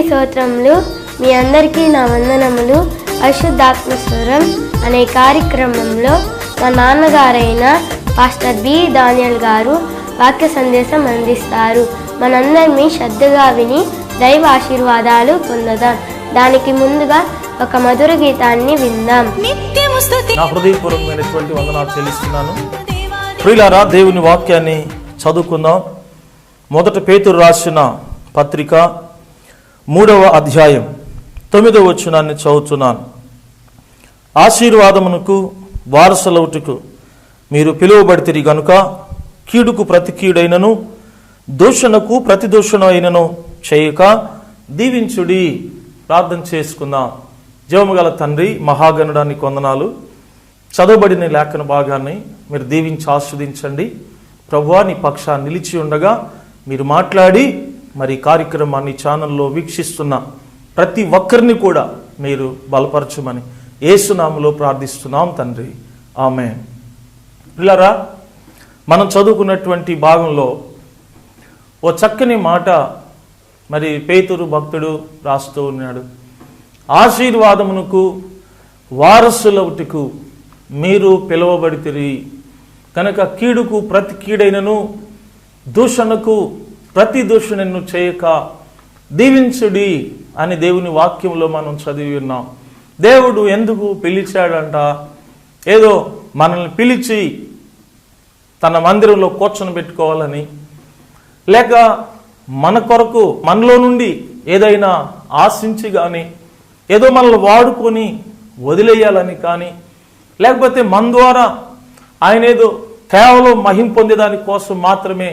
స్తోత్రములు. మీ అందరికీ నా వందనములు. పరిశుద్ధాత్మ స్వరం అనే కార్యక్రమంలో మా నాన్నగారైన పాస్టర్ బి దానియల్ గారు వాక్య సందేశం అందిస్తారు. మనందరినీ శ్రద్ధగా విని దైవ ఆశీర్వాదాలు పొందుదాం. దానికి ముందుగా ఒక మధుర గీతాన్ని విందాం. నా హృదయపూర్వకమైనటువంటి వందనాలు చెల్లిస్తున్నాను. ప్రియులారా, దేవుని వాక్యాన్ని చదువుకుందాం. మొదట పేతురు రాసిన పత్రిక 3వ అధ్యాయం 9వ వచనాన్ని చదువుతున్నాను. ఆశీర్వాదమునకు వారసులవుటకు మీరు పిలువబడితిరి గనుక కీడుకు ప్రతి కీడైనను దూషణకు ప్రతి దూషణ అయినను చేయక దీవించుడి. ప్రార్థన చేసుకుందాం. జీవముగల తండ్రి, మహాగణుడానికి వందనాలు. చదవబడిన లేఖన భాగాన్ని మీరు దీవించి ఆస్వాదించండి. ప్రభువా, నీ పక్షాన్ని నిలిచి ఉండగా మీరు మాట్లాడి మరి కార్యక్రమాన్ని ఛానల్లో వీక్షిస్తున్న ప్రతి ఒక్కరిని కూడా మీరు బలపరచమని యేసునామములో ప్రార్థిస్తున్నాం తండ్రి, ఆమేన్. పిల్లరా, మనం చదువుకున్నటువంటి భాగంలో ఓ చక్కని మాట మరి పేతురు భక్తుడు రాస్తూ ఉన్నాడు. ఆశీర్వాదమునకు వారసులవుటకు మీరు పిలువబడితిరి కనుక కీడుకు ప్రతి కీడైనను దూషణకు ప్రతి దూషణను చేయక దీవించుడి అని దేవుని వాక్యంలో మనం చదివి ఉన్నాం. దేవుడు ఎందుకు పిలిచాడంట? ఏదో మనల్ని పిలిచి తన మందిరంలో కూర్చొని పెట్టుకోవాలని, లేక మన కొరకు మనలో నుండి ఏదైనా ఆశించి కానీ, ఏదో మనల్ని వాడుకొని వదిలేయాలని కానీ, లేకపోతే మన ద్వారా ఆయన ఏదో కేవలం మహిమ పొందేదాని కోసం మాత్రమే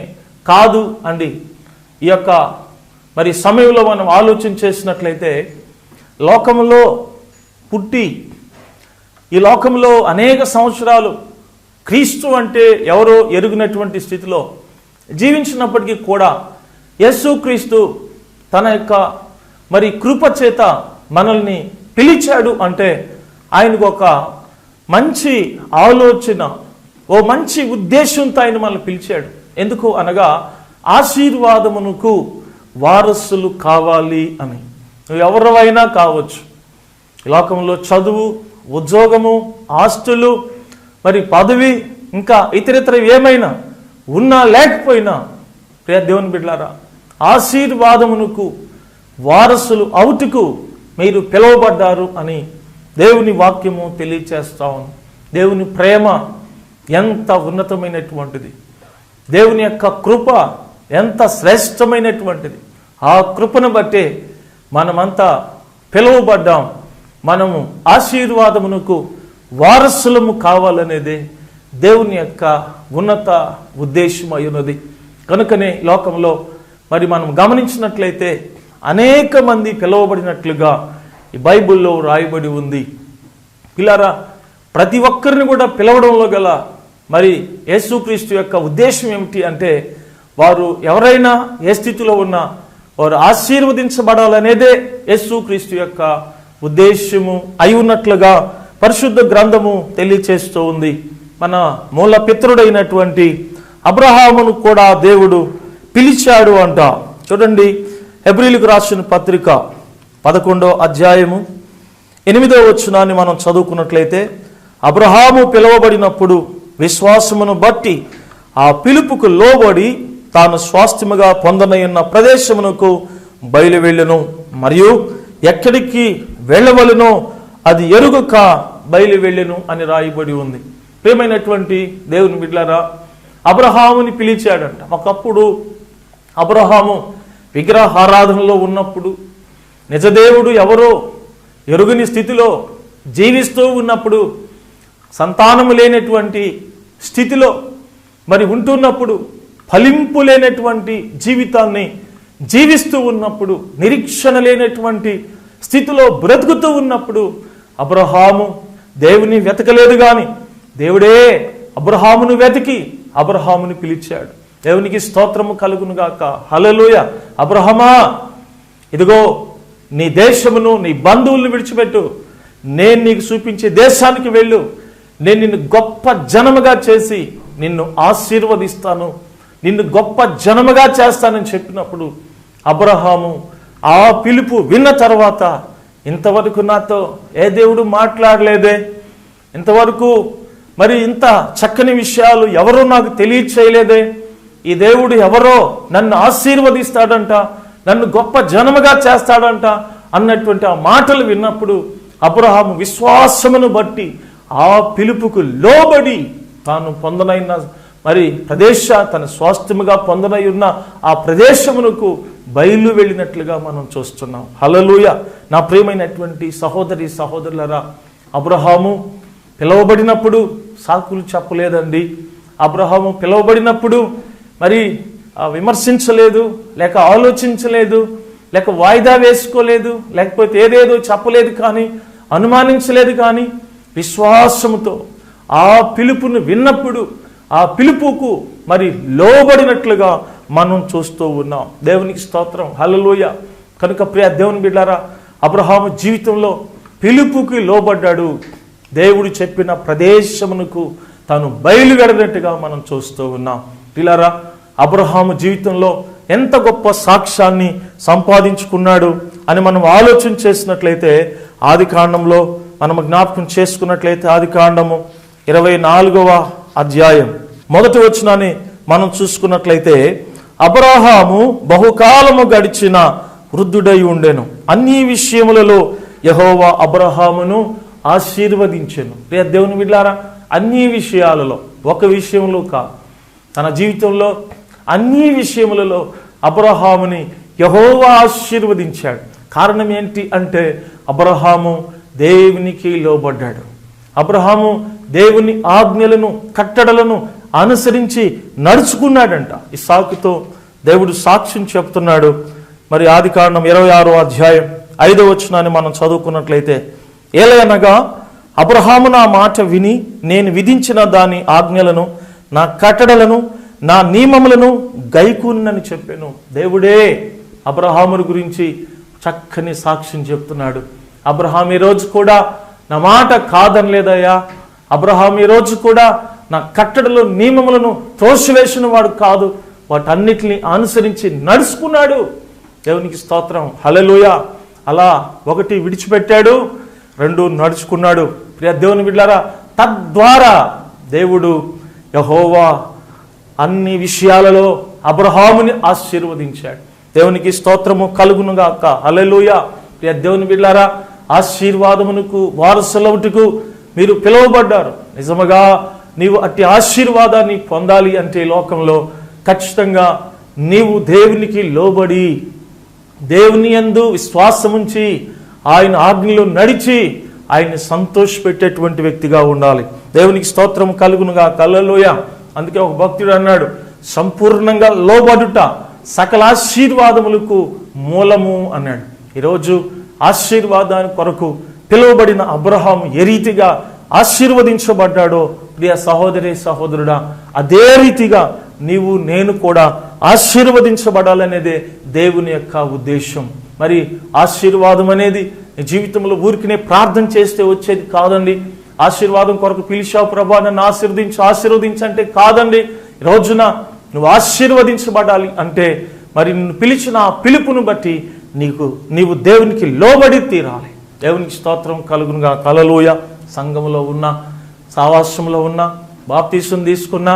కాదు అండి. ఈ యొక్క మరి సమయంలో మనం ఆలోచన చేసినట్లయితే, లోకంలో పుట్టి ఈ లోకంలో అనేక సంవత్సరాలు క్రీస్తు అంటే ఎవరో ఎరుగినటువంటి స్థితిలో జీవించినప్పటికీ కూడా యేసుక్రీస్తు తన యొక్క మరి కృప చేత మనల్ని పిలిచాడు అంటే ఆయనకు ఒక మంచి ఆలోచన, ఓ మంచి ఉద్దేశంతో ఆయన మనల్ని పిలిచాడు. ఎందుకు అనగా ఆశీర్వాదమునకు వారసులు కావాలి అని. నువ్వు ఎవరైనా కావచ్చు. ఈ లోకంలో చదువు, ఉద్యోగము, ఆస్తులు, మరి పదవి, ఇంకా ఇతరితర ఏమైనా ఉన్నా లేకపోయినా, ప్రియ దేవుని బిడ్డలారా, ఆశీర్వాదమునకు వారసులు అవుటకు మీరు పిలువబడ్డారు అని దేవుని వాక్యము తెలియచేస్తా ఉంది. దేవుని ప్రేమ ఎంత ఉన్నతమైనటువంటిది, దేవుని యొక్క కృప ఎంత శ్రేష్టమైనటువంటిది. ఆ కృపను బట్టే మనమంతా పిలువబడ్డాం. మనము ఆశీర్వాదమునకు వారసులము కావాలనేదే దేవుని యొక్క ఉన్నత ఉద్దేశం అయ్యున్నది. కనుకనే లోకంలో మరి మనం గమనించినట్లయితే అనేక మంది పిలువబడినట్లుగా ఈ బైబిల్లో రాయబడి ఉంది. పిల్లరా, ప్రతి ఒక్కరిని కూడా పిలవడంలో గల మరి యేసుక్రీస్తు యొక్క ఉద్దేశం ఏమిటి అంటే, వారు ఎవరైనా ఏ స్థితిలో ఉన్నా వారు ఆశీర్వదించబడాలనేదే యేసుక్రీస్తు యొక్క ఉద్దేశము అయి ఉన్నట్లుగా పరిశుద్ధ గ్రంథము తెలియచేస్తూ ఉంది. మన మూల పితరుడైనటువంటి అబ్రహామును కూడా దేవుడు పిలిచాడు అంట. చూడండి, హెబ్రీయులకు రాసిన పత్రిక 11వ అధ్యాయము 8వ వచనాన్ని మనం చదువుకున్నట్లయితే, అబ్రహాము పిలువబడినప్పుడు విశ్వాసమును బట్టి ఆ పిలుపుకు లోబడి తాను స్వాస్థ్యముగా పొందనయున్న ప్రదేశమునకు బయలు వెళ్ళెను, మరియు ఎక్కడికి వెళ్ళవలెనో అది ఎరుగక బయలు వెళ్ళెను అని రాయబడి ఉంది. ప్రియమైనటువంటి దేవుని బిడ్డలారా, అబ్రహాముని పిలిచాడంట. ఒకప్పుడు అబ్రహాము విగ్రహారాధనలో ఉన్నప్పుడు, నిజదేవుడు ఎవరో ఎరుగని స్థితిలో జీవిస్తూ ఉన్నప్పుడు, సంతానము లేనటువంటి స్థితిలో మరి ఉంటున్నప్పుడు, ఫలింపు లేనటువంటి జీవితాన్ని జీవిస్తూ ఉన్నప్పుడు, నిరీక్షణ లేనటువంటి స్థితిలో బ్రతుకుతూ ఉన్నప్పుడు అబ్రహాము దేవుని వెతకలేదు కానీ దేవుడే అబ్రహామును వెతికి అబ్రహాముని పిలిచాడు. దేవునికి స్తోత్రము కలుగును గాక. హల్లెలూయా. అబ్రహామా, ఇదిగో నీ దేశమును, నీ బంధువులను విడిచిపెట్టు, నేను నీకు చూపించే దేశానికి వెళ్ళు, నేను నిన్ను గొప్ప జనముగా చేసి నిన్ను ఆశీర్వదిస్తాను, నిన్ను గొప్ప జనముగా చేస్తానని చెప్పినప్పుడు అబ్రహాము ఆ పిలుపు విన్న తర్వాత ఇంతవరకు నాతో ఏ దేవుడు మాట్లాడలేదే, ఇంతవరకు మరి ఇంత చక్కని విషయాలు ఎవరో నాకు తెలియచేయలేదే, ఈ దేవుడు ఎవరో నన్ను ఆశీర్వదిస్తాడంట, నన్ను గొప్ప జనముగా చేస్తాడంట అన్నటువంటి ఆ మాటలు విన్నప్పుడు అబ్రహాము విశ్వాసమును బట్టి ఆ పిలుపుకు లోబడి తాను పొందనైన మరి తన స్వాస్థ్యముగా పొందనై ఉన్న ఆ ప్రదేశమునకు బయలు వెళ్ళినట్లుగా మనం చూస్తున్నాం. హల్లెలూయ. నా ప్రియమైనటువంటి సహోదరి సహోదరులరా, అబ్రహాము పిలువబడినప్పుడు సాకులు చెప్పలేదండి. అబ్రహాము పిలువబడినప్పుడు మరి విమర్శించలేదు, లేక ఆలోచించలేదు, లేక వాయిదా వేసుకోలేదు, లేకపోతే ఏదేదో చెప్పలేదు, కానీ అనుమానించలేదు, కానీ విశ్వాసముతో ఆ పిలుపును విన్నప్పుడు ఆ పిలుపుకు మరి లోబడినట్లుగా మనం చూస్తూ ఉన్నాం. దేవునికి స్తోత్రం. హల్లెలూయ. కనుక ప్రియ దేవుని బిడ్డారా, అబ్రహాము జీవితంలో పిలుపుకి లోబడ్డాడు. దేవుడు చెప్పిన ప్రదేశమునకు తాను బయలువెడనట్టుగా మనం చూస్తూ ఉన్నాం. పిల్లారా, అబ్రహాము జీవితంలో ఎంత గొప్ప సాక్ష్యాన్ని సంపాదించుకున్నాడు అని మనం ఆలోచన చేసినట్లయితే, ఆది కాండంలో మనం జ్ఞాపకం చేసుకున్నట్లయితే ఆది కాండము 24వ అధ్యాయం 1వ వచనాన్ని మనం చూసుకున్నట్లయితే, అబ్రహాము బహుకాలము గడిచిన వృద్ధుడై ఉండెను, అన్ని విషయములలో యెహోవా అబ్రహామును ఆశీర్వదించెను. దేవుని బిడ్డలారా, అన్ని విషయాలలో, ఒక విషయంలో కాదు, తన జీవితంలో అన్ని విషయములలో అబ్రహాముని యెహోవా ఆశీర్వదించాడు. కారణం ఏంటి అంటే అబ్రహాము దేవునికి లోబడ్డాడు. అబ్రహాము దేవుని ఆజ్ఞలను కట్టడలను అనుసరించి నడుచుకున్నాడంట. ఇస్సాకుతో దేవుడు సాక్ష్యం చెప్తున్నాడు. మరి ఆది కాండం 26వ అధ్యాయం 5వ వచనాన్ని మనం చదువుకున్నట్లయితే, ఏలయనగా అబ్రహాము నా మాట విని నేను విధించిన దాని ఆజ్ఞలను, నా కట్టడలను, నా నియమములను గైకూనని చెప్పాను. దేవుడే అబ్రహాముని గురించి చక్కని సాక్ష్యం చెప్తున్నాడు. అబ్రహాం ఈ రోజు కూడా నా మాట కాదనలేదయ్యా, అబ్రహాం ఈ రోజు కూడా నా కట్టడలు నియమములను త్రోసివేసిన వాడు కాదు, వాటన్నిటిని అనుసరించి నడుచుకున్నాడు. దేవునికి స్తోత్రం. హల్లెలూయ. అలా ఒకటి విడిచిపెట్టాడు, 2 నడుచుకున్నాడు. ప్రియ దేవుని బిడ్డలారా, తద్వారా దేవుడు యెహోవా అన్ని విషయాలలో అబ్రహాముని ఆశీర్వదించాడు. దేవునికి స్తోత్రము కలుగునుగాక. హల్లెలూయ. ప్రియ దేవుని బిడ్డలారా, ఆశీర్వాదమునకు వారసులవుటకు మీరు పిలువబడ్డారు. నిజముగా నీవు అట్టి ఆశీర్వాదాన్ని పొందాలి అంటే లోకంలో ఖచ్చితంగా నీవు దేవునికి లోబడి, దేవుని యందు విశ్వాసముంచి, ఆయన ఆజ్ఞలో నడిచి ఆయన్ని సంతోషపెట్టేటువంటి వ్యక్తిగా ఉండాలి. దేవునికి స్తోత్రం కలుగునుగా. హల్లెలూయ. అందుకే ఒక భక్తుడు అన్నాడు, సంపూర్ణంగా లోబడుట సకల ఆశీర్వాదములకు మూలము అన్నాడు. ఈరోజు ఆశీర్వాదాని కొరకు పిలువబడిన అబ్రహాము ఏ రీతిగా ఆశీర్వదించబడ్డాడో ప్రియ సహోదరి సహోదరుడా, అదే రీతిగా నీవు నేను కూడా ఆశీర్వదించబడాలనేదే దేవుని యొక్క ఉద్దేశం. మరి ఆశీర్వాదం అనేది నీ జీవితంలో ఊరికినే ప్రార్థన చేస్తే వచ్చేది కాదండి. ఆశీర్వాదం కొరకు పిలిచావు, ప్రభా నన్ను ఆశీర్వదించంటే కాదండి. ఈ రోజున నువ్వు ఆశీర్వదించబడాలి అంటే మరి నిన్ను పిలిచిన ఆ పిలుపును బట్టి నీవు దేవునికి లోబడి తీరాలి. దేవునికి స్తోత్రం కలుగునుగా. హల్లెలూయ. సంఘంలో ఉన్న, సావాసంలో ఉన్న, బాప్తీసం తీసుకున్నా,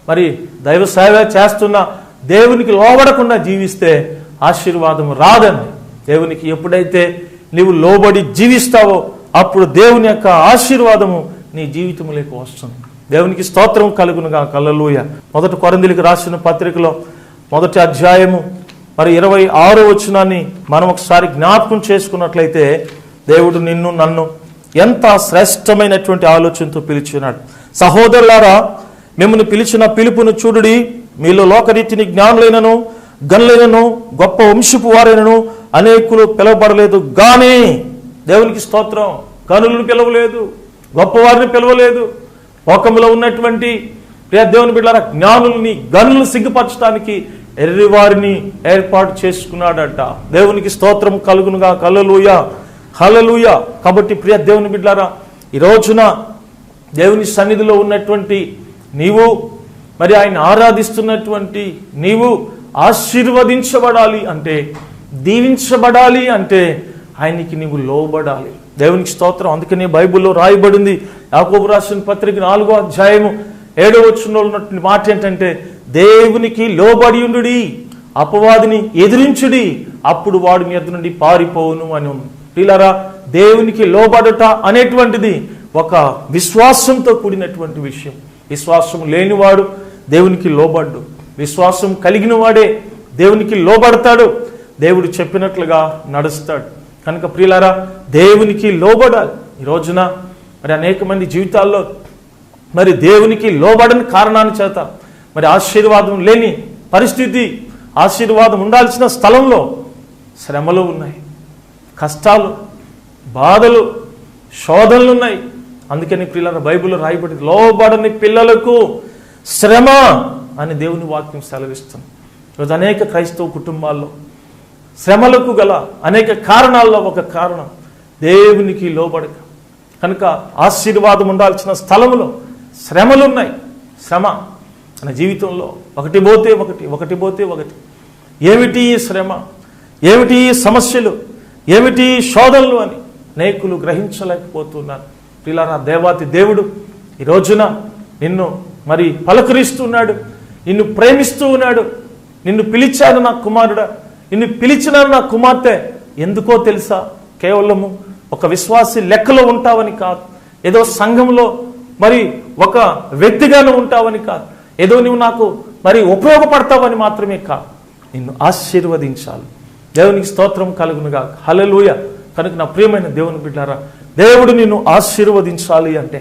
మరి దైవ సేవ చేస్తున్నా, దేవునికి లోబడకుండా జీవిస్తే ఆశీర్వాదం రాదండి. దేవునికి ఎప్పుడైతే నీవు లోబడి జీవిస్తావో అప్పుడు దేవుని యొక్క ఆశీర్వాదము నీ జీవితంలోకి వస్తుంది. దేవునికి స్తోత్రం కలుగునుగా. హల్లెలూయ. 1 కొరింథీయులకు రాసిన పత్రికలో 1వ అధ్యాయము మరి 26వ వచనాన్ని మనం ఒకసారి జ్ఞాపకం చేసుకున్నట్లయితే, దేవుడు నిన్ను నన్ను ఎంత శ్రేష్టమైనటువంటి ఆలోచనతో పిలిచినాడు. సహోదరులారా, మిమ్మల్ని పిలిచిన పిలుపును చూడుడి. మీలో లోకరీతిని జ్ఞానులైనను, గనులైనను, గొప్ప వంశపు వారైనను అనేకులు పిలవబడలేదు గాని, దేవునికి స్తోత్రం, గనులను పిలవలేదు, గొప్పవారిని పిలవలేదు. లోకంలో ఉన్నటువంటి ప్రియ దేవుని బిడ్డలారా, జ్ఞానుల్ని గనులను సిగ్గుపరచడానికి ఎర్రివారిని ఏర్పాటు చేసుకున్నాడట. దేవునికి స్తోత్రం కలుగునుగా. హల్లెలూయ. హల్లెలూయ. కాబట్టి ప్రియ దేవుని బిడ్డలారా, ఈ రోజున దేవుని సన్నిధిలో ఉన్నటువంటి నీవు, మరి ఆయన ఆరాధిస్తున్నటువంటి నీవు ఆశీర్వదించబడాలి అంటే దీవించబడాలి అంటే ఆయనకి నీవు లోబడాలి. దేవునికి స్తోత్రం. అందుకని బైబిల్లో రాయబడింది, యాకోబు రాసిన పత్రిక 4వ అధ్యాయము 7వ వచనంలో ఉన్నటువంటి మాట ఏంటంటే, దేవునికి లోబడి ఉండుడి, అపవాదిని ఎదిరించుడి, అప్పుడు వాడు మీ ఎదురు నుండి పారిపోవును అని ఉంది. ప్రియులారా, దేవునికి లోబడట అనేటువంటిది ఒక విశ్వాసంతో కూడినటువంటి విషయం. విశ్వాసం లేనివాడు దేవునికి లోబడ్డు, విశ్వాసం కలిగిన వాడే దేవునికి లోబడతాడు, దేవుడు చెప్పినట్లుగా నడుస్తాడు. కనుక ప్రియులారా, దేవునికి లోబడాలి. ఈ రోజున మరి అనేక మంది జీవితాల్లో మరి దేవునికి లోబడని కారణాన్ని చేత మరి ఆశీర్వాదం లేని పరిస్థితి, ఆశీర్వాదం ఉండాల్సిన స్థలంలో శ్రమలు ఉన్నాయి, కష్టాలు, బాధలు, శోధనలు ఉన్నాయి. అందుకని ప్రియులారా, బైబిల్లో రాయబడింది, లోబడని పిల్లలకు శ్రమ అని దేవుని వాక్యం సెలవిస్తుంది. ఈరోజు అనేక క్రైస్తవ కుటుంబాల్లో శ్రమలకు గల అనేక కారణాల్లో ఒక కారణం దేవునికి లోబడక. కనుక ఆశీర్వాదం ఉండాల్సిన స్థలంలో శ్రమలు ఉన్నాయి. శ్రమ మన జీవితంలో ఒకటి పోతే ఒకటి, ఒకటి పోతే ఒకటి. ఏమిటి ఈ శ్రమ, ఏమిటి ఈ సమస్యలు, ఏమిటి శోధనలు అని అనేకులు గ్రహించలేకపోతున్నారు. ప్రియులారా, దేవాతి దేవుడు ఈ రోజున నిన్ను మరి పలకరిస్తున్నాడు, నిన్ను ప్రేమిస్తూ ఉన్నాడు. నిన్ను పిలిచాను నా కుమారుడా, నిన్ను పిలిచినాను నా కుమార్తె. ఎందుకో తెలుసా? కేవలము ఒక విశ్వాసి లెక్కలో ఉంటావని కాదు, ఏదో సంఘంలో మరి ఒక వ్యక్తిగాను ఉంటావని కాదు, ఏదో నువ్వు నాకు మరి ఉపయోగపడతావని మాత్రమే కాదు, నిన్ను ఆశీర్వదించాలి. దేవునికి స్తోత్రం కలుగునుగా. హల్లెలూయ. కనుక నా ప్రియమైన దేవుని బిడ్డారా, దేవుడు నిన్ను ఆశీర్వదించాలి అంటే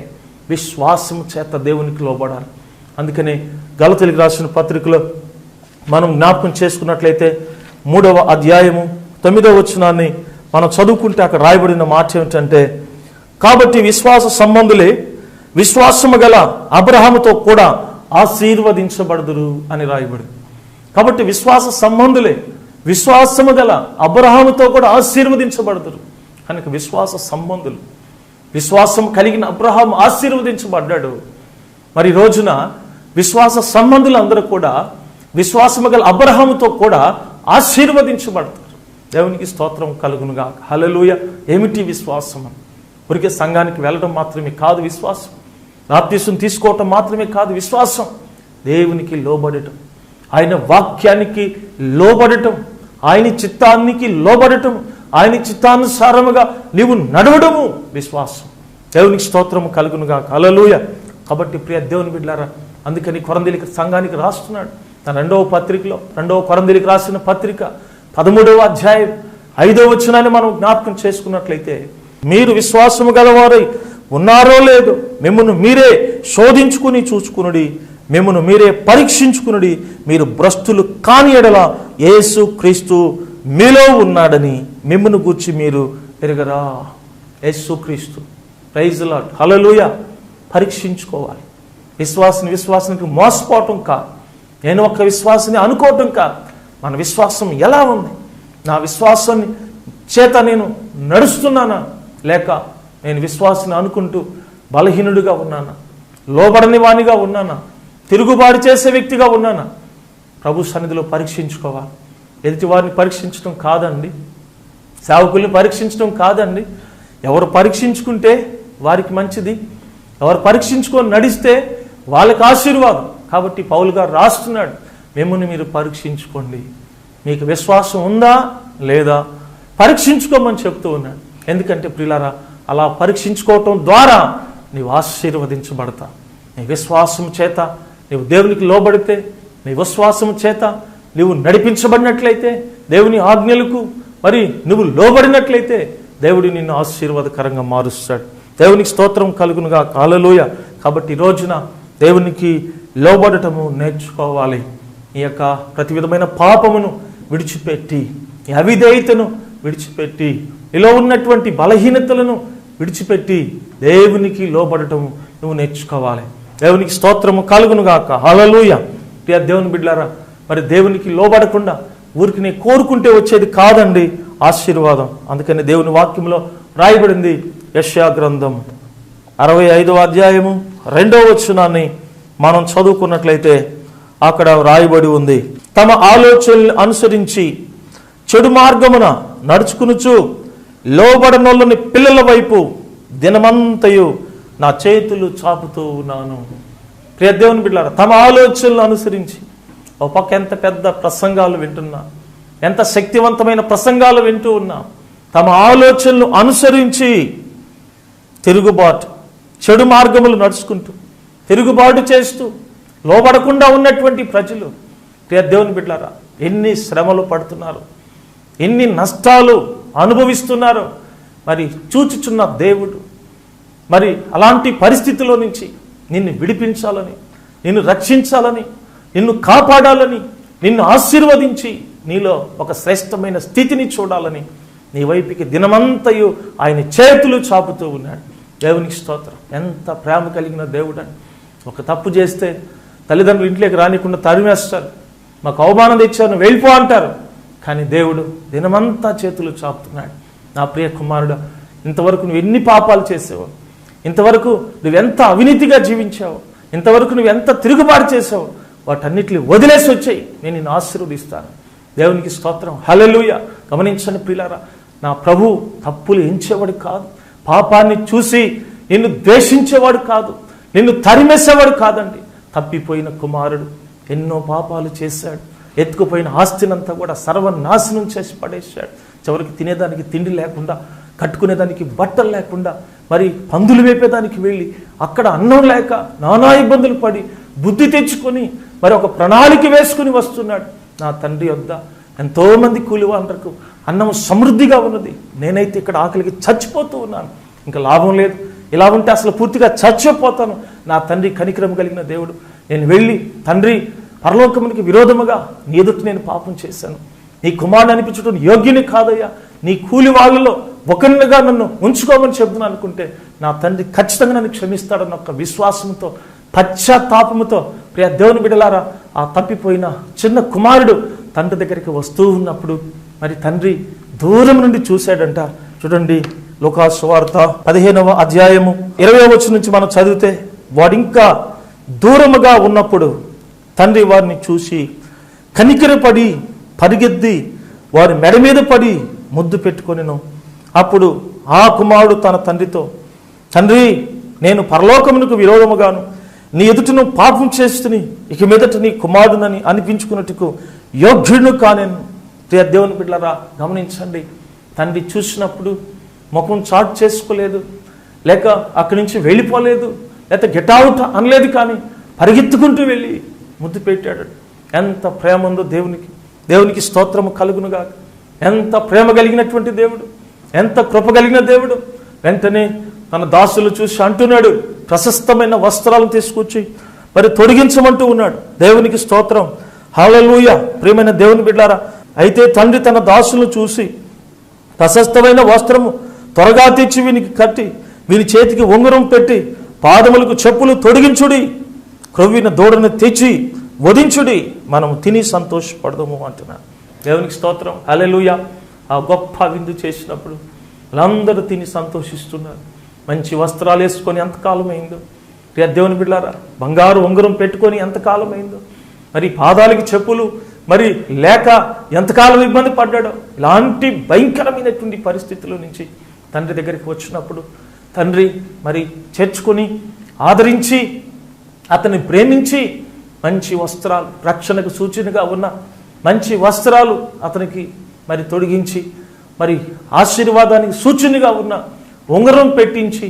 విశ్వాసం చేత దేవునికి లోబడాలి. అందుకని గలతీయులకు రాసిన పత్రికలో మనం జ్ఞాపకం చేసుకున్నట్లయితే 3వ అధ్యాయము 9వ వచనాన్ని మనం చదువుకుంటే అక్కడ రాయబడిన మాట ఏమిటంటే, కాబట్టి విశ్వాస సంబంధులే విశ్వాసము గల అబ్రహాముతో కూడా ఆశీర్వదించబడుదురు అని రాయబడింది. కాబట్టి విశ్వాస సంబంధులే విశ్వాసము గల అబ్రహాముతో కూడా ఆశీర్వదించబడుదురు. కనుక విశ్వాస సంబంధులు, విశ్వాసం కలిగిన అబ్రహాము ఆశీర్వదించబడ్డాడు. మరి రోజున విశ్వాస సంబంధులు అందరూ కూడా విశ్వాసము గల అబ్రహాముతో కూడా ఆశీర్వదించబడతారు. దేవునికి స్తోత్రం కలుగునుగా. హల్లెలూయ. ఏమిటి విశ్వాసం? ఊరికే సంఘానికి వెళ్ళడం మాత్రమే కాదు విశ్వాసం, బాప్తిసం తీసుకోవటం మాత్రమే కాదు విశ్వాసం. దేవునికి లోబడటం, ఆయన వాక్యానికి లోబడటం, ఆయన చిత్తానికి లోబడటం, ఆయన చిత్తానుసారముగా నీవు నడవడము విశ్వాసం. దేవునికి స్తోత్రము కలుగునుగా. హల్లెలూయ. కాబట్టి ప్రియ దేవుని బిడ్డలారా, అందుకని కొరంథీయుల సంఘానికి రాస్తున్నాడు తన 2వ పత్రికలో, 2వ కొరంథీయులకు రాసిన పత్రిక 13వ అధ్యాయం 5వ వచనాన్ని మనం జ్ఞాపకం చేసుకున్నట్లయితే, మీరు విశ్వాసము గలవారై ఉన్నారో లేదో మిమ్మల్ని మీరే శోధించుకుని చూచుకునుడి, మిమ్మల్ని మీరే పరీక్షించుకునుడి, మీరు భ్రష్టులు కాని ఎడల యేసు క్రీస్తు మీలో ఉన్నాడని మిమ్మల్ని గూర్చి మీరు ఎరగరా. Yesu Kristu. Praise the lord. Hallelujah. పరీక్షించుకోవాలి. విశ్వాసానికి మోసపోవటం కాదు, నేను ఒక విశ్వాసాన్ని అనుకోవటం కాదు. మన విశ్వాసం ఎలా ఉంది? నా విశ్వాసాన్ని చేత నేను నడుస్తున్నానా, లేక నేను విశ్వాసాన్ని అనుకుంటూ బలహీనుడిగా ఉన్నానా, లోబడని వానిగా ఉన్నానా, తిరుగుబాటు చేసే వ్యక్తిగా ఉన్నానా? ప్రభు సన్నిధిలో పరీక్షించుకోవాలి. ఎదుటి వారిని పరీక్షించడం కాదండి, సేవకుల్ని పరీక్షించడం కాదండి. ఎవరు పరీక్షించుకుంటే వారికి మంచిది, ఎవరు పరీక్షించుకొని నడిస్తే వాళ్ళకి ఆశీర్వాదం. కాబట్టి పౌలు గారు రాస్తున్నాడు, మిమ్మల్ని మీరు పరీక్షించుకోండి, మీకు విశ్వాసం ఉందా లేదా పరీక్షించుకోమని చెప్తూ ఉన్నాడు. ఎందుకంటే ప్రియులారా, అలా పరీక్షించుకోవటం ద్వారా నీవు ఆశీర్వదించబడతా. నీ విశ్వాసం చేత నీవు దేవునికి లోబడితే, నీ విశ్వాసం చేత నీవు నడిపించబడినట్లయితే, దేవుని ఆజ్ఞలకు మరి నువ్వు లోబడినట్లయితే దేవుడు నిన్ను ఆశీర్వాదకరంగా మారుస్తాడు. దేవునికి స్తోత్రం కలుగునుగా. హల్లెలూయ. కాబట్టి ఈ రోజున దేవునికి లోబడటము నేర్చుకోవాలి. ఈ యొక్క ప్రతి విధమైన పాపమును విడిచిపెట్టి, ఈ అవిధేయతను విడిచిపెట్టి, ఇలా ఉన్నటువంటి బలహీనతలను విడిచిపెట్టి దేవునికి లోబడటము నువ్వు నేర్చుకోవాలి. దేవునికి స్తోత్రము కలుగునుగాక. హల్లెలూయ. ప్రియ దేవుని బిడ్డలారా, మరి దేవునికి లోబడకుండా ఊరికి నేను కోరుకుంటే వచ్చేది కాదండి ఆశీర్వాదం. అందుకని దేవుని వాక్యంలో రాయబడింది, యెషయా గ్రంథం 65వ అధ్యాయము 2వ వచనాన్ని మనం చదువుకున్నట్లయితే అక్కడ రాయబడి ఉంది, తమ ఆలోచనలు అనుసరించి చెడు మార్గమున నడుచుకునుచు లోబడనొల్లని పిల్లల వైపు దినమంతయు నా చేతులు చాపుతూ ఉన్నాను. ప్రియ దేవుని బిడ్డలారా, తమ ఆలోచనలు అనుసరించి ఒక పక్క ఎంత పెద్ద ప్రసంగాలు వింటున్నా, ఎంత శక్తివంతమైన ప్రసంగాలు వింటూ ఉన్నా, తమ ఆలోచనలు అనుసరించి తిరుగుబాటు, చెడు మార్గములు నడుచుకుంటూ తిరుగుబాటు చేస్తూ లోబడకుండా ఉన్నటువంటి ప్రజలు, ప్రియ దేవుని బిడ్డలారా, ఎన్ని శ్రమలు పడుతున్నారు, ఎన్ని నష్టాలు అనుభవిస్తున్నారు. మరి చూచుచున్న దేవుడు మరి అలాంటి పరిస్థితిలో నుంచి నిన్ను విడిపించాలని, నిన్ను రక్షించాలని, నిన్ను కాపాడాలని, నిన్ను ఆశీర్వదించి నీలో ఒక శ్రేష్టమైన స్థితిని చూడాలని నీ వైపుకి దినమంతయు ఆయన చేతులు చాపుతూ ఉన్నాడు. దేవునికి స్తోత్రం. ఎంత ప్రేమ కలిగిన దేవుడని. ఒక తప్పు చేస్తే తల్లిదండ్రులు ఇంట్లోకి రానికుండా తరిమేస్తారు, మాకు అవమానం తెచ్చారు, వెళ్ళిపో అంటారు. కానీ దేవుడు దినమంతా చేతులు చాపుతున్నాడు. నా ప్రియ కుమారుడు, ఇంతవరకు నువ్వు ఎన్ని పాపాలు చేసావు, ఇంతవరకు నువ్వెంత అవినీతిగా జీవించావు, ఇంతవరకు నువ్వెంత తిరుగుబాటు చేసావు, వాటన్నిటిని వదిలేసి వచ్చాయి, నేను నిన్ను ఆశీర్వదిస్తాను. దేవునికి స్తోత్రం. హల్లెలూయా. గమనించండి ప్రియులారా, నా ప్రభు తప్పులు ఎంచేవాడు కాదు, పాపాన్ని చూసి నిన్ను ద్వేషించేవాడు కాదు, నిన్ను తరిమేసేవాడు కాదండి. తప్పిపోయిన కుమారుడు ఎన్నో పాపాలు చేశాడు, ఎత్తుకుపోయిన ఆస్తినంతా కూడా సర్వనాశనం చేసి పడేశాడు. చివరికి తినేదానికి తిండి లేకుండా, కట్టుకునేదానికి బట్టలు లేకుండా, మరి పందులు వేపేదానికి వెళ్ళి అక్కడ అన్నం లేక నానా ఇబ్బందులు పడి బుద్ధి తెచ్చుకొని మరి ఒక ప్రణాళిక వేసుకుని వస్తున్నాడు. నా తండ్రి వద్ద ఎంతోమంది కూలివాళ్ళకు అన్నం సమృద్ధిగా ఉన్నది, నేనైతే ఇక్కడ ఆకలికి చచ్చిపోతూ ఉన్నాను, ఇంకా లాభం లేదు, ఇలా ఉంటే అసలు పూర్తిగా చచ్చిపోతాను. నా తండ్రి కనికరం కలిగిన దేవుడు, నేను వెళ్ళి తండ్రి పరలోకమునికి విరోధముగా నీ ఎదుట నేను పాపం చేశాను, నీ కుమారుని అనిపించడం యోగ్యుని కాదయ్యా, నీ కూలి వాళ్ళలో ఒకరినిగా నన్ను ఉంచుకోమని చెబుతున్నాను అనుకుంటే నా తండ్రి ఖచ్చితంగా నన్ను క్షమిస్తాడన్న ఒక విశ్వాసంతో, పశ్చాత్తాపముతో, ప్రియ దేవుని బిడ్డలారా, ఆ తప్పిపోయిన చిన్న కుమారుడు తండ్రి దగ్గరికి వస్తూ ఉన్నప్పుడు మరి తండ్రి దూరం నుండి చూశాడంట. చూడండి, లూకా సువార్త 15వ అధ్యాయము 20వ వచనం నుంచి మనం చదివితే, వాడింకా దూరముగా ఉన్నప్పుడు తండ్రి వారిని చూసి కనికరపడి పరిగెత్తి వారి మెడ మీద పడి ముద్దు పెట్టుకొనెను. అప్పుడు ఆ కుమారుడు తన తండ్రితో, తండ్రి, నేను పరలోకమునకు విరోధముగాను నీ ఎదుటను పాపం చేస్తుని ఇక మీదట నీ కుమారుడునని అనిపించుకున్నట్టుకు యోగ్యుడు కానేను. ప్రియ దేవుని బిడ్డలారా, గమనించండి, తండ్రి చూసినప్పుడు ముఖం చాటు చేసుకోలేదు, లేక అక్కడి నుంచి వెళ్ళిపోలేదు, లేక గెట్ అవుట్ అనలేదు, కానీ పరిగెత్తుకుంటూ వెళ్ళి ముద్దు పెట్టాడు. ఎంత ప్రేమ ఉందో దేవునికి. దేవునికి స్తోత్రము కలుగునుగా. ఎంత ప్రేమ కలిగినటువంటి దేవుడు, ఎంత కృప కలిగిన దేవుడు. వెంటనే తన దాసులు చూసి అంటున్నాడు, ప్రశస్తమైన వస్త్రాలను తీసుకొచ్చి మరి తొడిగించమంటూ ఉన్నాడు. దేవునికి స్తోత్రం. హల్లెలూయా. ప్రియమైన దేవుని బిడ్డలారా, అయితే తండ్రి తన దాసులను చూసి ప్రశస్తమైన వస్త్రము త్వరగా తెచ్చి వీనికి కట్టి వీని చేతికి ఉంగరం పెట్టి పాదములకు చెప్పులు తొడిగించుడి, క్రొవ్విన దూడను తెచ్చి వధించుడి, మనము తిని సంతోషపడదాము అంటున్నాడు. దేవునికి స్తోత్రం. హల్లెలూయా. ఆ గొప్ప విందు చేసినప్పుడు వాళ్ళందరూ తిని సంతోషిస్తున్నారు. మంచి వస్త్రాలు వేసుకొని ఎంతకాలమైందో, ప్రియ దేవుని బిడ్డలారా, బంగారు ఉంగరం పెట్టుకొని ఎంతకాలమైందో, మరి పాదాలకి చెప్పులు మరి లేక ఎంతకాలం ఇబ్బంది పడ్డాడో. ఇలాంటి భయంకరమైనటువంటి పరిస్థితుల నుంచి తండ్రి దగ్గరికి వచ్చినప్పుడు తండ్రి మరి చేర్చుకొని ఆదరించి అతన్ని ప్రేమించి మంచి వస్త్రాలు, రక్షణకు సూచనగా ఉన్న మంచి వస్త్రాలు అతనికి మరి తొడిగించి మరి ఆశీర్వాదానికి సూచనగా ఉన్న ఉంగరం పెట్టించి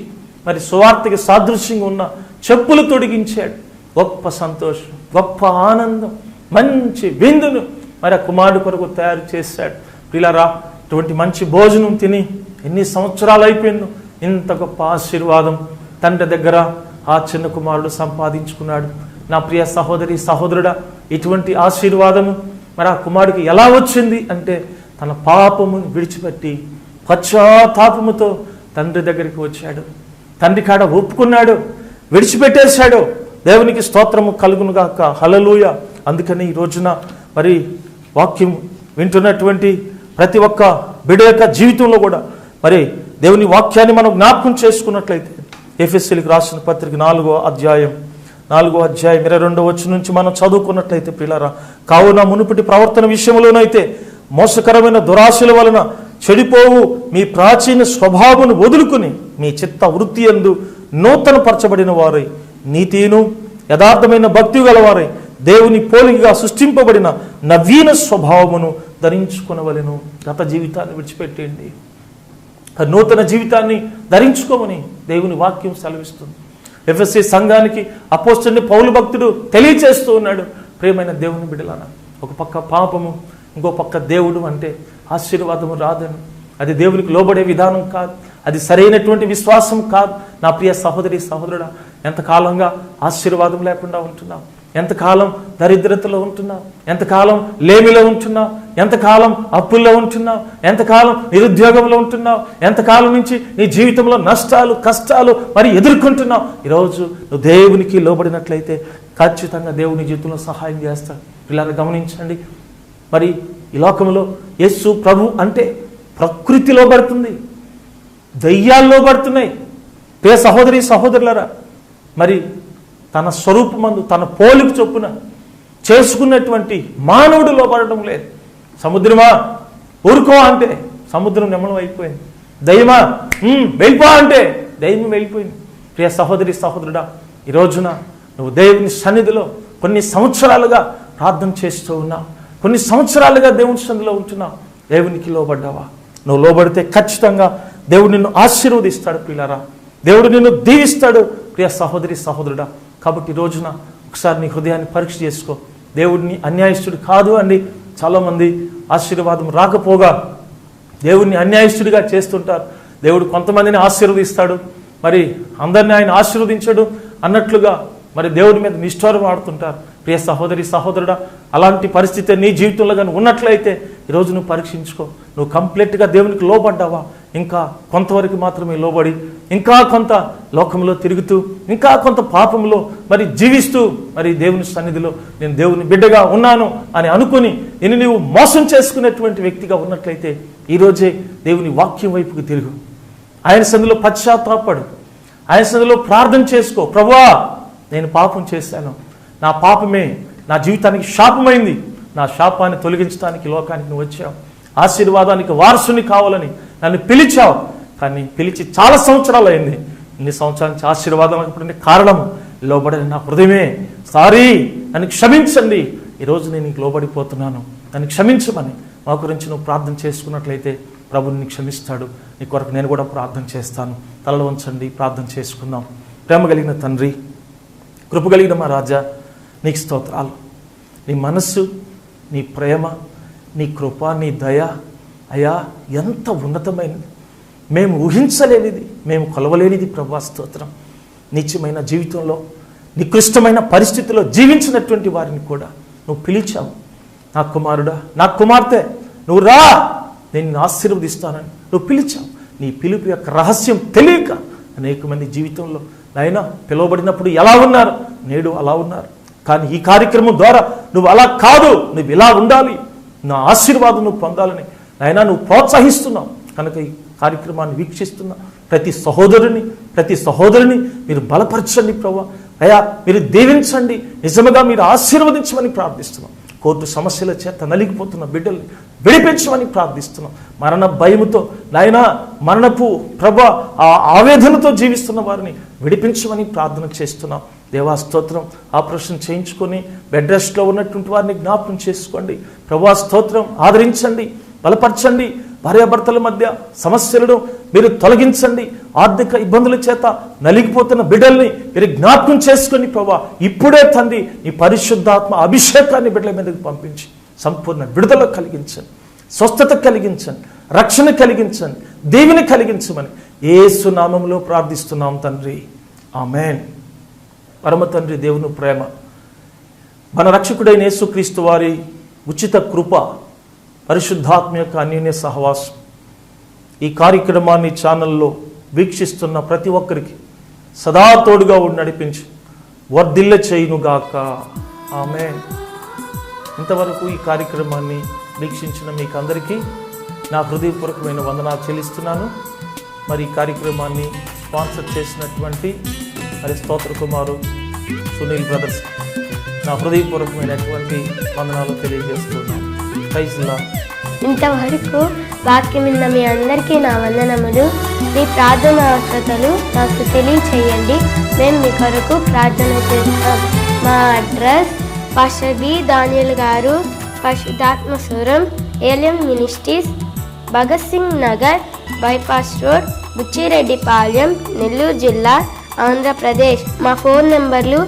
మరి సువార్తకి సాదృశ్యంగా ఉన్న చెప్పులు తొడిగించాడు. గొప్ప సంతోషం, గొప్ప ఆనందం, మంచి విందును మరి ఆ కుమారుడు కొరకు తయారు చేశాడు. పిల్లరా, ఇటువంటి మంచి భోజనం తిని ఎన్ని సంవత్సరాలు అయిపోయిందో, ఇంత గొప్ప ఆశీర్వాదం తండ్రి దగ్గర ఆ చిన్న కుమారుడు సంపాదించుకున్నాడు. నా ప్రియ సహోదరి సహోదరుడా, ఇటువంటి ఆశీర్వాదము మరి ఆ కుమారుడికి ఎలా వచ్చింది అంటే, తన పాపమును విడిచిపెట్టి పశ్చాత్తాపముతో తండ్రి దగ్గరికి వచ్చాడు. తండ్రి కాడ ఒప్పుకున్నాడు, విడిచిపెట్టేశాడు. దేవునికి స్తోత్రము కలుగునుగాక. హల్లెలూయా. అందుకని ఈ రోజున మరి వాక్యం వింటున్నటువంటి ప్రతి ఒక్క బిడ్డ యొక్క జీవితంలో కూడా మరి దేవుని వాక్యాన్ని మనం జ్ఞాపకం చేసుకున్నట్లయితే, ఎఫెసీయులకు రాసిన పత్రిక 4వ అధ్యాయం 22వ వచనం నుంచి మనం చదువుకున్నట్లయితే, ప్రియులారా, కావున మునుపటి ప్రవర్తన విషయంలోనైతే మోసకరమైన దురాశల వలన చెడిపోవు మీ ప్రాచీన స్వభావమును వదులుకుని మీ చిత్త వృత్తి యందు నూతన పరచబడిన వారై నీతిను యథార్థమైన భక్తి గలవారై దేవుని పోలికగా సృష్టింపబడిన నవీన స్వభావమును ధరించుకొనవలెను. గత జీవితాన్ని విడిచిపెట్టేయండి, నూతన జీవితాన్ని ధరించుకోమని దేవుని వాక్యం సెలవిస్తుంది. ఎఫెసీ సంఘానికి అపోస్తలుడైన పౌలు భక్తుడు తెలియచేస్తూ ఉన్నాడు. ప్రియమైన దేవుని బిడ్డలారా, ఒక పక్క పాపము, ఇంకో పక్క దేవుడు అంటే ఆశీర్వాదము రాదని, అది దేవునికి లోబడే విధానం కాదు, అది సరైనటువంటి విశ్వాసం కాదు. నా ప్రియ సహోదరి సహోదరుడా, ఎంతకాలంగా ఆశీర్వాదం లేకుండా ఉంటున్నావు? ఎంతకాలం దరిద్రతలో ఉంటున్నావు? ఎంతకాలం లేమిలో ఉంటున్నావు? ఎంతకాలం అప్పుల్లో ఉంటున్నావు? ఎంతకాలం నిరుద్యోగంలో ఉంటున్నావు? ఎంతకాలం నుంచి నీ జీవితంలో నష్టాలు కష్టాలు మరి ఎదుర్కొంటున్నావు? ఈరోజు నువ్వు దేవునికి లోబడినట్లయితే ఖచ్చితంగా దేవుని జీవితంలో సహాయం చేస్తాడు. పిల్లలు గమనించండి, మరి ఈ లోకంలో యేసు ప్రభు అంటే ప్రకృతి లోబడుతుంది, దయ్యాలు లోబడుతున్నాయి. ప్రియ సహోదరి సహోదరులారా, మరి తన స్వరూపమందు తన పోలిక చొప్పున చేసుకున్నటువంటి మానవుడు లోబడటం లేదు. సముద్రమా ఊరుకో అంటే సముద్రం నిమ్మలం అయిపోయింది. దయ్యమా వెళ్ళిపో అంటే దయ్యం వెళ్ళిపోయింది. ప్రియ సహోదరి సహోదరుడా, ఈ రోజున నువ్వు దేవుని సన్నిధిలో కొన్ని సంవత్సరాలుగా ప్రార్థన చేస్తూ ఉన్నావు, కొన్ని సంవత్సరాలుగా దేవుని సన్నిధిలో ఉంటున్నావు. దేవునికి లోబడ్డావా? నువ్వు లోబడితే ఖచ్చితంగా దేవుడు నిన్ను ఆశీర్వదిస్తాడు. పిల్లరా, దేవుడు నిన్ను దీవిస్తాడు. ప్రియ సహోదరి సహోదరుడా, కాబట్టి ఈ రోజున ఒకసారి నీ హృదయాన్ని పరీక్ష చేసుకో. దేవుడిని అన్యాయస్తుడు కాదు అండి. చాలామంది ఆశీర్వాదం రాకపోగా దేవుడిని అన్యాయస్తుడిగా చేస్తుంటారు. దేవుడు కొంతమందిని ఆశీర్వదిస్తాడు, మరి అందరినీ ఆయన ఆశీర్వదించడు అన్నట్లుగా మరి దేవుడి మీద నిష్ఠూరం ఆడుతుంటారు. ప్రియ సహోదరి సహోదరుడా, అలాంటి పరిస్థితి నీ జీవితంలో కానీ ఉన్నట్లయితే ఈరోజు నువ్వు పరీక్షించుకో. నువ్వు కంప్లీట్గా దేవునికి లోబడ్డావా? ఇంకా కొంతవరకు మాత్రమే లోబడి, ఇంకా కొంత లోకంలో తిరుగుతూ, ఇంకా కొంత పాపంలో మరి జీవిస్తూ, మరి దేవుని సన్నిధిలో నేను దేవుని బిడ్డగా ఉన్నాను అని అనుకుని నేను నీవు మోసం చేసుకునేటువంటి వ్యక్తిగా ఉన్నట్లయితే ఈరోజే దేవుని వాక్యం వైపుకి తిరుగు. ఆయన సన్నిధిలో పశ్చాత్తాపడు, ఆయన సన్నిధిలో ప్రార్థన చేసుకో. ప్రభువా, నేను పాపం చేశాను, నా పాపమే నా జీవితానికి శాపమైంది, నా శాపాన్ని తొలగించడానికి లోకానికి నువ్వు వచ్చావు, ఆశీర్వాదానికి వారసుని కావాలని నన్ను పిలిచావు. కానీ పిలిచి చాలా సంవత్సరాలు అయింది. ఇన్ని సంవత్సరాల నుంచి ఆశీర్వాదం లేకపోతే కారణం లోబడని నా హృదయమే. సారీ, నన్ను క్షమించండి, ఈరోజు నేను నీకు లోబడిపోతున్నాను, నన్ను క్షమించమని మా గురించి నువ్వు ప్రార్థన చేసుకున్నట్లయితే ప్రభుని క్షమిస్తాడు. నీ కొరకు నేను కూడా ప్రార్థన చేస్తాను. తలలో ఉంచండి, ప్రార్థన చేసుకుందాం. ప్రేమ కలిగిన తండ్రి, కృప కలిగిన మా రాజా, నీకు స్తోత్రాలు. నీ మనస్సు, నీ ప్రేమ, నీ కృప, నీ దయ అయ్యా ఎంత ఉన్నతమైనది, మేము ఊహించలేనిది, మేము కొలవలేనిది. ప్రభా స్తోత్రం. నిత్యమైన జీవితంలో నికృష్టమైన పరిస్థితుల్లో జీవించినటువంటి వారిని కూడా నువ్వు పిలిచావు. నా కుమారుడా, నా కుమార్తె, నువ్వు రా, నేను నిన్ను ఆశీర్వదిస్తానని నువ్వు పిలిచావు. నీ పిలుపు యొక్క రహస్యం తెలియక అనేక మంది జీవితంలో నాయన పిలువబడినప్పుడు ఎలా ఉన్నారు, నేడు అలా ఉన్నారు. కానీ ఈ కార్యక్రమం ద్వారా నువ్వు అలా కాదు, నువ్వు ఇలా ఉండాలి, నా ఆశీర్వాదం నువ్వు పొందాలని నాయన నువ్వు ప్రోత్సహిస్తున్నావు. కనుక ఈ కార్యక్రమాన్ని వీక్షిస్తున్న ప్రతి సహోదరుని మీరు బలపరచండి ప్రభువా. అయ్యా, మీరు దీవించండి, నిజముగా మీరు ఆశీర్వదించమని ప్రార్థిస్తున్నాం. కోర్టు సమస్యల చేత నలిగిపోతున్న బిడ్డల్ని విడిపించమని ప్రార్థిస్తున్నాం. మరణ భయముతో నాయన మరణపు ప్రభా ఆ ఆవేదనతో జీవిస్తున్న వారిని విడిపించమని ప్రార్థన చేస్తున్నాం. దేవా స్తోత్రం. ఆపరేషన్ చేయించుకొని బెడ్ రెస్ట్లో ఉన్నటువంటి వారిని జ్ఞాపకం చేసుకోండి. ప్రభా స్తోత్రం. ఆదరించండి, బలపరచండి. భార్యాభర్తల మధ్య సమస్యలను మీరు తొలగించండి. ఆర్థిక ఇబ్బందుల చేత నలిగిపోతున్న బిడ్డల్ని మీరు జ్ఞాపకం చేసుకొని ప్రభా ఇప్పుడే తండ్రి నీ పరిశుద్ధాత్మ అభిషేకాన్ని బిడ్డల మీదకి పంపించి సంపూర్ణ విడుదల కలిగించండి, స్వస్థత కలిగించండి, రక్షణ కలిగించండి, దీవెన కలిగించమని యేసు నామములో ప్రార్థిస్తున్నాం తండ్రి. ఆమేన్. పరమ తండ్రి దేవుని ప్రేమ, మన రక్షకుడైన యేసుక్రీస్తు వారి ఉచిత కృప, పరిశుద్ధాత్మ యొక్క అన్యోన్య సహవాసం ఈ కార్యక్రమాన్ని ఛానల్లో వీక్షిస్తున్న ప్రతి ఒక్కరికి సదా తోడుగా ఉండి నడిపించి వర్ధిల్ల చేయునుగాక. ఆమేన్. ఇంతవరకు ఈ కార్యక్రమాన్ని వీక్షించిన మీకు అందరికీ నా హృదయపూర్వకమైన వందనాలు చెల్లిస్తున్నాను. మరి ఈ కార్యక్రమాన్ని స్పాన్సర్ చేసినటువంటి మరి స్తోత్ర కుమారు సునీల్ బ్రదర్స్ నా హృదయపూర్వకమైనటువంటి వందనాలు తెలియజేస్తున్నాను. Praise the Lord. ఇంతవరకు వాక్యం విన్న మీ అందరికీ నా వందనములు. మీ ప్రార్థన అవసరతలు నాకు తెలియచేయండి, మేము మీ కొరకు ప్రార్థన చేస్తాం. మా అడ్రస్ పాస్టర్ బి దానియల్ గారు, పరిశుద్ధాత్మ స్వరం, Elim ministries, Bhagat Singh Nagar, bypass road, Buchireddypalem, Nellore జిల్లా, ఆంధ్రప్రదేశ్. మా ఫోన్ నెంబర్లు